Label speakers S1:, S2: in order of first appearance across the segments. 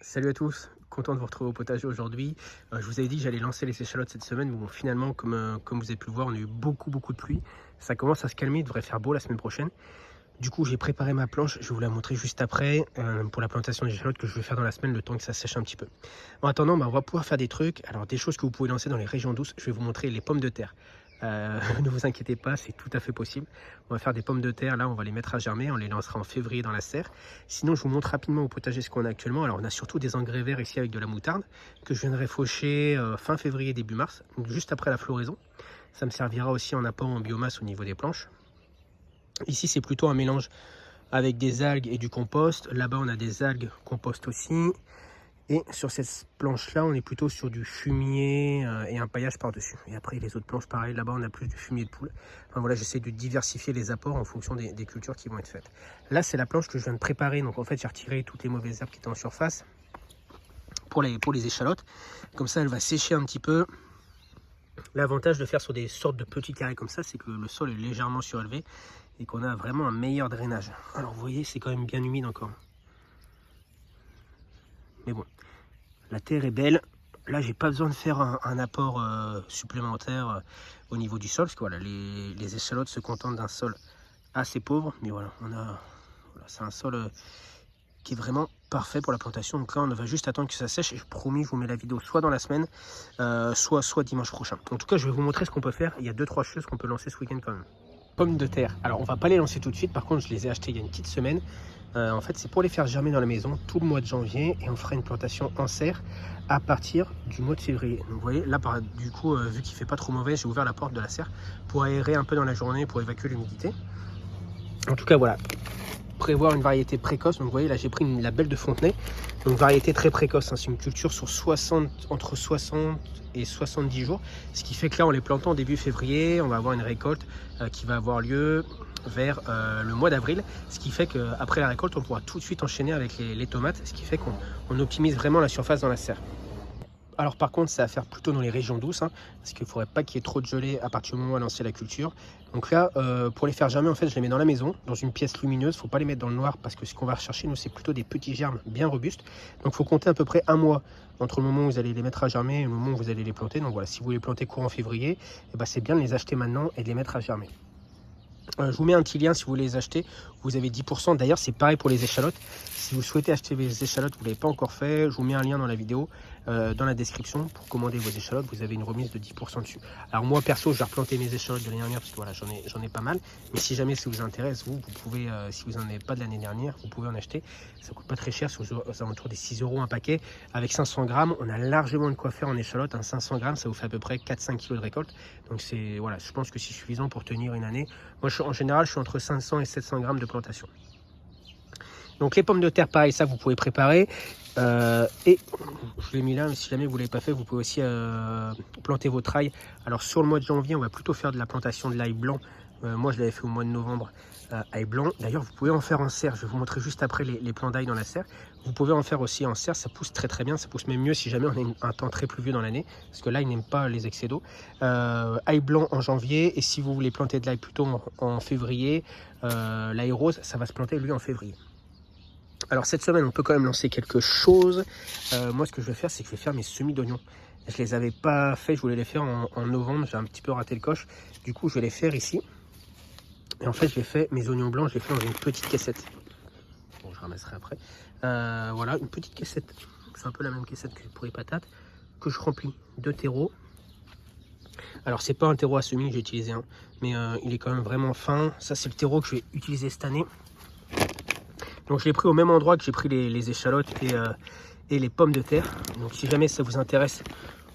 S1: Salut à tous, content de vous retrouver au potager aujourd'hui. Je vous avais dit que j'allais lancer les échalotes cette semaine, mais bon, finalement, comme vous avez pu le voir, on a eu beaucoup de pluie. Ça commence à se calmer, il devrait faire beau la semaine prochaine. Du coup, j'ai préparé ma planche, je vais vous la montrer juste après pour la plantation des échalotes que je vais faire dans la semaine, le temps que ça sèche un petit peu. En attendant, on va pouvoir faire des trucs. Alors, des choses que vous pouvez lancer dans les régions douces, je vais vous montrer les pommes de terre. Ne vous inquiétez pas, c'est tout à fait possible. On va faire des pommes de terre, là on va les mettre à germer, on les lancera en février dans la serre. Sinon je vous montre rapidement au potager ce qu'on a actuellement. Alors on a surtout des engrais verts ici avec de la moutarde que je viendrai faucher fin février, début mars, donc juste après la floraison. Ça me servira aussi en apport en biomasse au niveau des planches. Ici c'est plutôt un mélange avec des algues et du compost. Là-bas on a des algues, compost aussi. Et sur cette planche-là, on est plutôt sur du fumier et un paillage par-dessus. Et après, les autres planches, pareil, là-bas, on a plus du fumier de poule. Enfin voilà, j'essaie de diversifier les apports en fonction des cultures qui vont être faites. Là, c'est la planche que je viens de préparer. Donc en fait, j'ai retiré toutes les mauvaises herbes qui étaient en surface pour les échalotes. Comme ça, elle va sécher un petit peu. L'avantage de faire sur des sortes de petits carrés comme ça, c'est que le sol est légèrement surélevé et qu'on a vraiment un meilleur drainage. Alors vous voyez, c'est quand même bien humide encore. Mais bon, la terre est belle. Là, j'ai pas besoin de faire un apport supplémentaire au niveau du sol, parce que voilà, les échalotes se contentent d'un sol assez pauvre, mais voilà, voilà, c'est un sol qui est vraiment parfait pour la plantation. Donc là, on va juste attendre que ça sèche, et je promis, je vous mets la vidéo soit dans la semaine, soit dimanche prochain. En tout cas, je vais vous montrer ce qu'on peut faire. Il y a 2-3 choses qu'on peut lancer ce week-end quand même. Pommes de terre. Alors, on va pas les lancer tout de suite. Par contre, je les ai achetées il y a une petite semaine. En fait, c'est pour les faire germer dans la maison tout le mois de janvier, et on fera une plantation en serre à partir du mois de février. Donc, vous voyez, là, du coup, vu qu'il fait pas trop mauvais, j'ai ouvert la porte de la serre pour aérer un peu dans la journée, pour évacuer l'humidité. En tout cas, voilà, prévoir une variété précoce. Donc vous voyez là, j'ai pris la belle de Fontenay, donc variété très précoce, hein. C'est une culture sur entre 60 et 70 jours, ce qui fait que là, en les plantant début février, on va avoir une récolte qui va avoir lieu vers le mois d'avril, ce qui fait qu'après la récolte, on pourra tout de suite enchaîner avec les tomates, ce qui fait qu'on optimise vraiment la surface dans la serre. Alors par contre, c'est à faire plutôt dans les régions douces, hein, parce qu'il ne faudrait pas qu'il y ait trop de gelée à partir du moment où on va lancer la culture. Donc là, pour les faire germer, en fait, je les mets dans la maison, dans une pièce lumineuse. Il ne faut pas les mettre dans le noir, parce que ce qu'on va rechercher, nous, c'est plutôt des petits germes bien robustes. Donc il faut compter à peu près un mois entre le moment où vous allez les mettre à germer et le moment où vous allez les planter. Donc voilà, si vous les plantez courant février, eh ben, c'est bien de les acheter maintenant et de les mettre à germer. Je vous mets un petit lien si vous voulez les acheter, vous avez 10%. D'ailleurs, c'est pareil pour les échalotes. Si vous souhaitez acheter les échalotes, vous ne l'avez pas encore fait, je vous mets un lien dans la vidéo, dans la description, pour commander vos échalotes. Vous avez une remise de 10% dessus. Alors moi, perso, je vais replanter mes échalotes de l'année dernière, parce que voilà, j'en ai pas mal. Mais si jamais ça vous intéresse, vous pouvez, si vous n'en avez pas de l'année dernière, vous pouvez en acheter. Ça coûte pas très cher, c'est aux alentours des 6 € un paquet. Avec 500 grammes, on a largement de quoi faire en échalote. 500 grammes, ça vous fait à peu près 4-5 kg de récolte. Donc c'est, voilà, je pense que c'est suffisant pour tenir une année. Moi, en général, je suis entre 500 et 700 grammes de plantation. Donc les pommes de terre, pareil, ça vous pouvez préparer. Et je l'ai mis là, mais si jamais vous ne l'avez pas fait, vous pouvez aussi planter votre ail. Alors sur le mois de janvier, on va plutôt faire de la plantation de l'ail blanc. Moi, je l'avais fait au mois de novembre, ail blanc. D'ailleurs, vous pouvez en faire en serre. Je vais vous montrer juste après les plants d'ail dans la serre. Vous pouvez en faire aussi en serre, ça pousse très bien. Ça pousse même mieux si jamais on a un temps très pluvieux dans l'année, parce que l'ail n'aime pas les excès d'eau. Ail blanc en janvier, et si vous voulez planter de l'ail plutôt en février, l'ail rose, ça va se planter lui en février. Alors cette semaine, on peut quand même lancer quelque chose. Moi, ce que je vais faire, c'est que je vais faire mes semis d'oignons. Je les avais pas fait, je voulais les faire en novembre, j'ai un petit peu raté le coche. Du coup, je vais les faire ici. Et en fait, je les fais, mes oignons blancs, je les fais dans une petite caissette. Bon, je ramasserai après. Voilà, une petite caissette. C'est un peu la même caissette que pour les patates, que je remplis de terreau. Alors, c'est pas un terreau à semis que j'ai utilisé, hein, mais il est quand même vraiment fin. Ça, c'est le terreau que je vais utiliser cette année. Donc je l'ai pris au même endroit que j'ai pris les échalotes et les pommes de terre. Donc si jamais ça vous intéresse,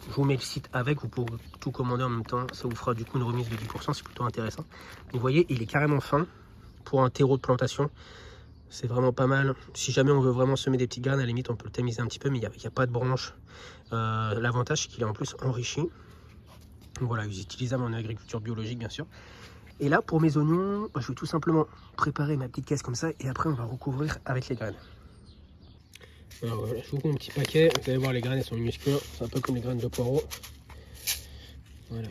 S1: je vous mets le site avec, vous pouvez tout commander en même temps. Ça vous fera du coup une remise de 10%, c'est plutôt intéressant. Vous voyez, il est carrément fin pour un terreau de plantation. C'est vraiment pas mal. Si jamais on veut vraiment semer des petites graines, à la limite on peut le tamiser un petit peu, mais il n'y a pas de branche. L'avantage c'est qu'il est en plus enrichi. Donc voilà, il est utilisable en agriculture biologique bien sûr. Et là, pour mes oignons, je vais tout simplement préparer ma petite caisse comme ça, et après on va recouvrir avec les graines. Alors voilà, je vous prends un petit paquet. Vous allez voir, les graines elles sont minuscules. C'est un peu comme les graines de poireau. Voilà.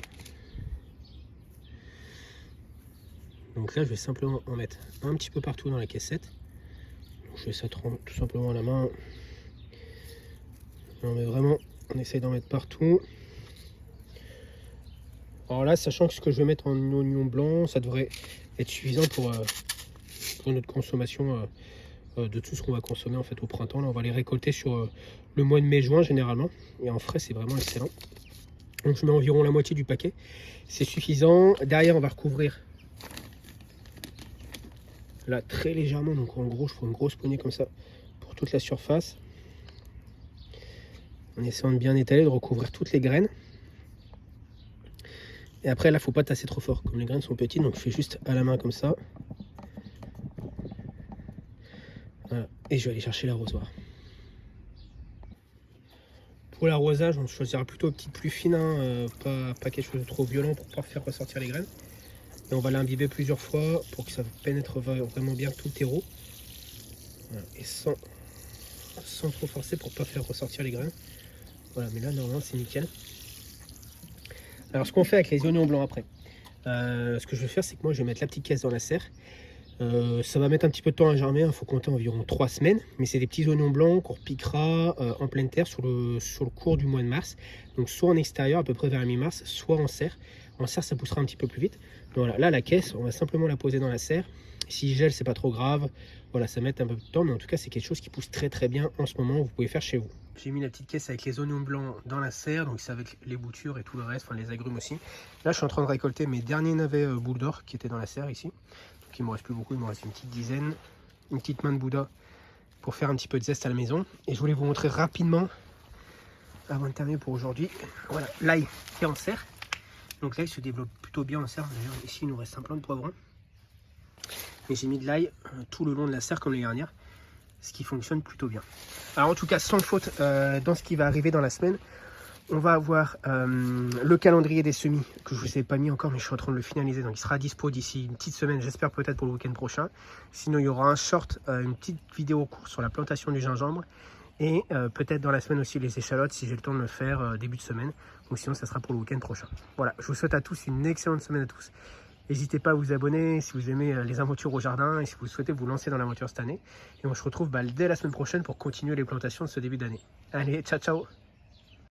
S1: Donc là, je vais simplement en mettre un petit peu partout dans la caissette. Donc, je fais ça tout simplement à la main. On met vraiment, on essaye d'en mettre partout. Alors là, sachant que ce que je vais mettre en oignon blanc, ça devrait être suffisant pour notre consommation de tout ce qu'on va consommer en fait au printemps. Là, on va les récolter sur le mois de mai-juin généralement. Et en frais, c'est vraiment excellent. Donc je mets environ la moitié du paquet. C'est suffisant. Derrière, on va recouvrir là très légèrement. Donc en gros, je fais une grosse poignée comme ça pour toute la surface. En essayant de bien étaler, de recouvrir toutes les graines. Et après, là, faut pas tasser trop fort. Comme les graines sont petites, donc je fais juste à la main comme ça. Voilà. Et je vais aller chercher l'arrosoir. Pour l'arrosage, on choisira plutôt une petite plus fine, hein, pas quelque chose de trop violent pour pas faire ressortir les graines. Et on va l'imbiber plusieurs fois pour que ça pénètre vraiment bien tout le terreau. Voilà. Et sans trop forcer pour pas faire ressortir les graines. Voilà, mais là, normalement, c'est nickel. Alors, ce qu'on fait avec les oignons blancs après, ce que je vais faire, c'est que moi, je vais mettre la petite caisse dans la serre. Ça va mettre un petit peu de temps à germer, il faut compter environ 3 semaines, mais c'est des petits oignons blancs qu'on repiquera en pleine terre sur le cours du mois de mars. Donc soit en extérieur à peu près vers la mi-mars, soit en serre. En serre, ça poussera un petit peu plus vite. Donc voilà, là la caisse, on va simplement la poser dans la serre. S'il gèle, c'est pas trop grave. Voilà, ça met un peu de temps, mais en tout cas c'est quelque chose qui pousse très très bien en ce moment. Vous pouvez faire chez vous. J'ai mis la petite caisse avec les oignons blancs dans la serre, donc c'est avec les boutures et tout le reste, enfin les agrumes aussi. Là je suis en train de récolter mes derniers navets boule d'or qui étaient dans la serre ici. Donc il me reste plus beaucoup, il me reste une petite dizaine, une petite main de Bouddha pour faire un petit peu de zeste à la maison. Et je voulais vous montrer rapidement, avant de terminer pour aujourd'hui, voilà l'ail qui est en serre. Donc l'ail se développe plutôt bien en serre. D'ailleurs ici il nous reste un plant de poivrons. Mais j'ai mis de l'ail tout le long de la serre comme les dernières, ce qui fonctionne plutôt bien. Alors en tout cas sans faute, dans ce qui va arriver dans la semaine, on va avoir le calendrier des semis que je ne vous ai pas mis encore, mais je suis en train de le finaliser. Donc il sera dispo d'ici une petite semaine, j'espère peut-être pour le week-end prochain. Sinon il y aura un short, une petite vidéo courte sur la plantation du gingembre. Et peut-être dans la semaine aussi les échalotes si j'ai le temps de le faire début de semaine. Ou sinon ça sera pour le week-end prochain. Voilà, je vous souhaite à tous une excellente semaine à tous. N'hésitez pas à vous abonner si vous aimez les aventures au jardin et si vous souhaitez vous lancer dans l'aventure cette année. Et on se retrouve dès la semaine prochaine pour continuer les plantations de ce début d'année. Allez, ciao ciao!